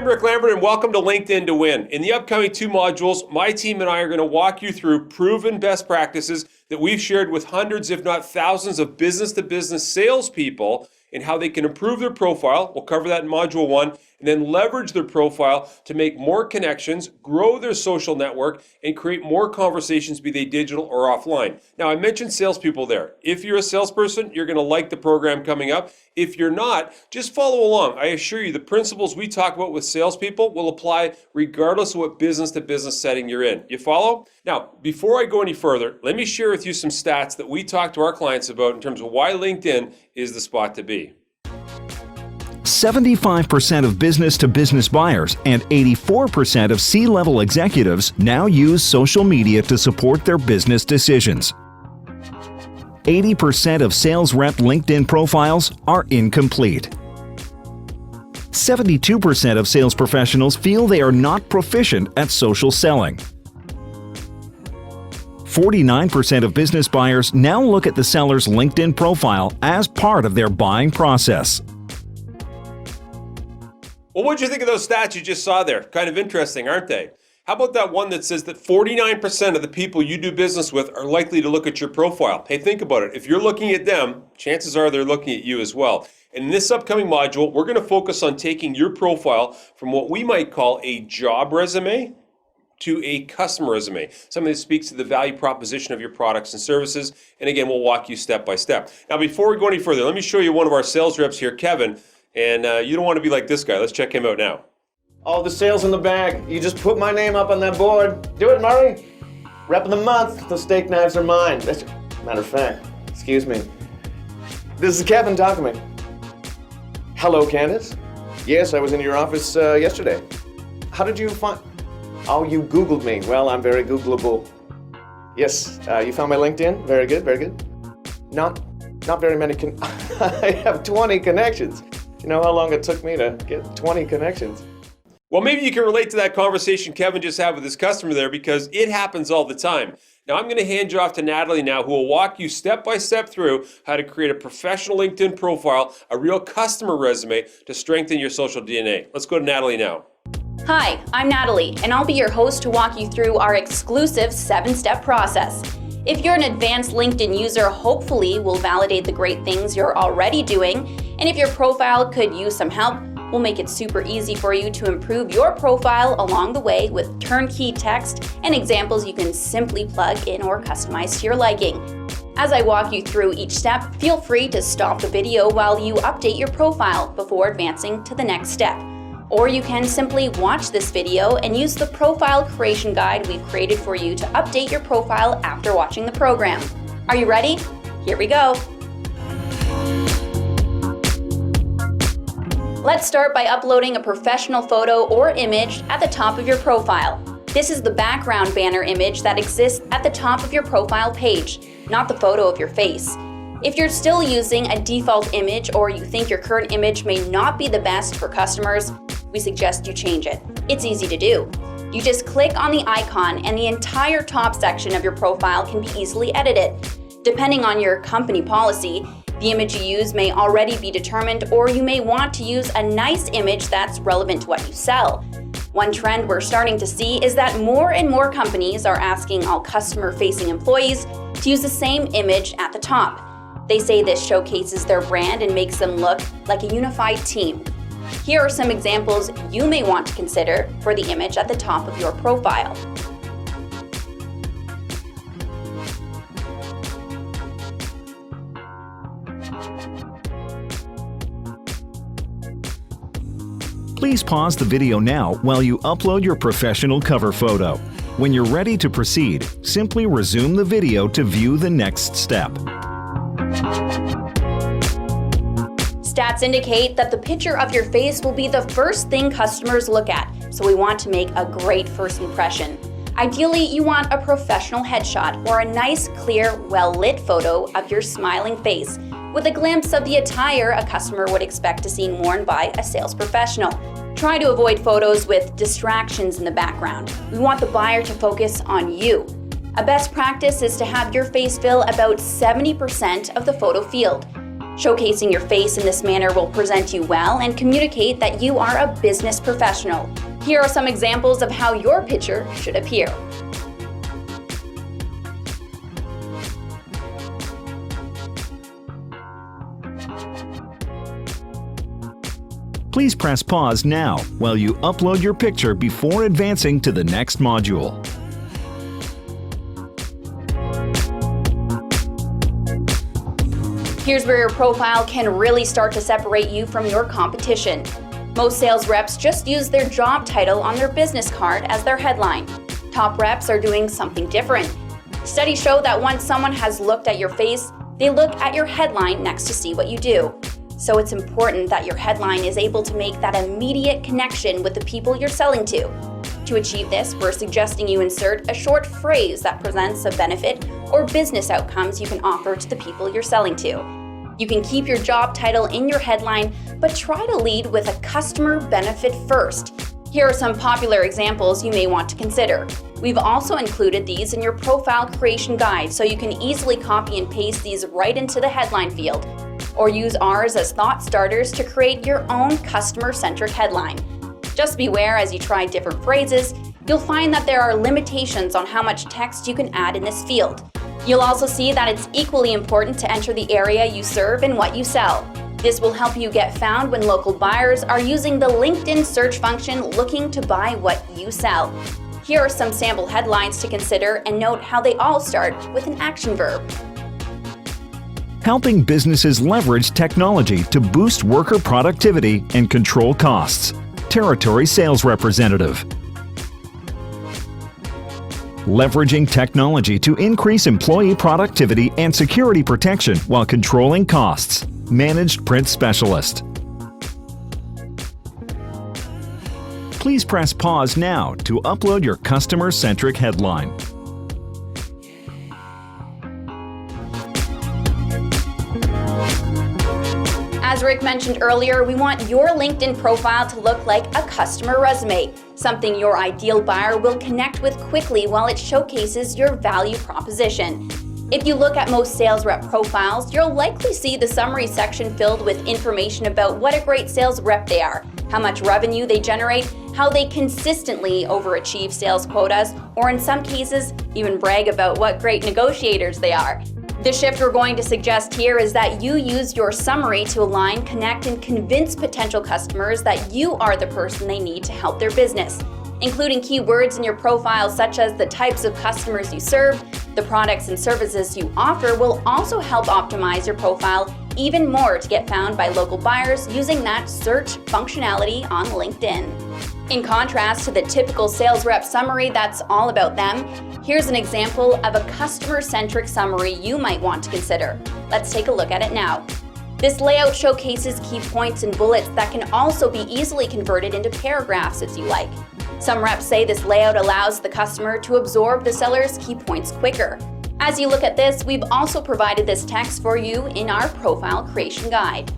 I'm Rick Lambert, and welcome to LinkedIn to Win. In the upcoming 2 modules, my team and I are going to walk you through proven best practices that we've shared with hundreds, if not thousands, of business-to-business salespeople and how they can improve their profile. We'll cover that in Module 1, and then leverage their profile to make more connections, grow their social network, and create more conversations, be they digital or offline. Now, I mentioned salespeople there. If you're a salesperson, you're going to like the program coming up. If you're not, just follow along. I assure you, the principles we talk about with salespeople will apply regardless of what business-to-business setting you're in. You follow? Now, before I go any further, let me share with you some stats that we talk to our clients about in terms of why LinkedIn is the spot to be. 75% of business-to-business buyers and 84% of C-level executives now use social media to support their business decisions. 80% of sales rep LinkedIn profiles are incomplete. 72% of sales professionals feel they are not proficient at social selling. 49% of business buyers now look at the seller's LinkedIn profile as part of their buying process. Well, what did you think of those stats you just saw there? Kind of interesting, aren't they? How about that one that says that 49% of the people you do business with are likely to look at your profile? Hey, think about it. If you're looking at them, chances are they're looking at you as well. And in this upcoming module, we're going to focus on taking your profile from what we might call a job resume to a customer resume, something that speaks to the value proposition of your products and services. And again, we'll walk you step by step. Now, before we go any further, let me show you one of our sales reps here, Kevin. And you don't want to be like this guy. Let's check him out now. All the sales in the bag. You just put my name up on that board. Do it, Murray. Rep of the month. The steak knives are mine. Matter of fact, excuse me. This is Kevin talking to me. Hello, Candace. Yes, I was in your office yesterday. How did you find... Oh, you Googled me. Well, I'm very Googleable. Yes, you found my LinkedIn? Very good, very good. Not very many I have 20 connections. You know how long it took me to get 20 connections? Well, maybe you can relate to that conversation Kevin just had with his customer there, because it happens all the time. Now, I'm going to hand you off to Natalie now, who will walk you step by step through how to create a professional LinkedIn profile, a real customer resume to strengthen your social DNA. Let's go to Natalie now. Hi, I'm Natalie, and I'll be your host to walk you through our exclusive 7-step process. If you're an advanced LinkedIn user, hopefully we'll validate the great things you're already doing. And if your profile could use some help, we'll make it super easy for you to improve your profile along the way with turnkey text and examples you can simply plug in or customize to your liking. As I walk you through each step, feel free to stop the video while you update your profile before advancing to the next step. Or you can simply watch this video and use the profile creation guide we've created for you to update your profile after watching the program. Are you ready? Here we go. Let's start by uploading a professional photo or image at the top of your profile. This is the background banner image that exists at the top of your profile page, not the photo of your face. If you're still using a default image or you think your current image may not be the best for customers, we suggest you change it. It's easy to do. You just click on the icon and the entire top section of your profile can be easily edited. Depending on your company policy, the image you use may already be determined, or you may want to use a nice image that's relevant to what you sell. One trend we're starting to see is that more and more companies are asking all customer-facing employees to use the same image at the top. They say this showcases their brand and makes them look like a unified team. Here are some examples you may want to consider for the image at the top of your profile. Please pause the video now while you upload your professional cover photo. When you're ready to proceed, simply resume the video to view the next step. Stats indicate that the picture of your face will be the first thing customers look at, so we want to make a great first impression. Ideally, you want a professional headshot or a nice, clear, well-lit photo of your smiling face with a glimpse of the attire a customer would expect to see worn by a sales professional. Try to avoid photos with distractions in the background. We want the buyer to focus on you. A best practice is to have your face fill about 70% of the photo field. Showcasing your face in this manner will present you well and communicate that you are a business professional. Here are some examples of how your picture should appear. Please press pause now while you upload your picture before advancing to the next module. Here's where your profile can really start to separate you from your competition. Most sales reps just use their job title on their business card as their headline. Top reps are doing something different. Studies show that once someone has looked at your face, they look at your headline next to see what you do. So it's important that your headline is able to make that immediate connection with the people you're selling to. To achieve this, we're suggesting you insert a short phrase that presents a benefit or business outcomes you can offer to the people you're selling to. You can keep your job title in your headline, but try to lead with a customer benefit first. Here are some popular examples you may want to consider. We've also included these in your profile creation guide, so you can easily copy and paste these right into the headline field, or use ours as thought starters to create your own customer-centric headline. Just beware as you try different phrases, you'll find that there are limitations on how much text you can add in this field. You'll also see that it's equally important to enter the area you serve and what you sell. This will help you get found when local buyers are using the LinkedIn search function looking to buy what you sell. Here are some sample headlines to consider, and note how they all start with an action verb. Helping businesses leverage technology to boost worker productivity and control costs. Territory Sales Representative. Leveraging technology to increase employee productivity and security protection while controlling costs. Managed Print Specialist. Please press pause now to upload your customer-centric headline. As Rick mentioned earlier, we want your LinkedIn profile to look like a customer resume, something your ideal buyer will connect with quickly while it showcases your value proposition. If you look at most sales rep profiles, you'll likely see the summary section filled with information about what a great sales rep they are, how much revenue they generate, how they consistently overachieve sales quotas, or in some cases, even brag about what great negotiators they are. The shift we're going to suggest here is that you use your summary to align, connect, and convince potential customers that you are the person they need to help their business. Including keywords in your profile such as the types of customers you serve, the products and services you offer will also help optimize your profile even more to get found by local buyers using that search functionality on LinkedIn. In contrast to the typical sales rep summary that's all about them, here's an example of a customer-centric summary you might want to consider. Let's take a look at it now. This layout showcases key points and bullets that can also be easily converted into paragraphs if you like. Some reps say this layout allows the customer to absorb the seller's key points quicker. As you look at this, we've also provided this text for you in our profile creation guide.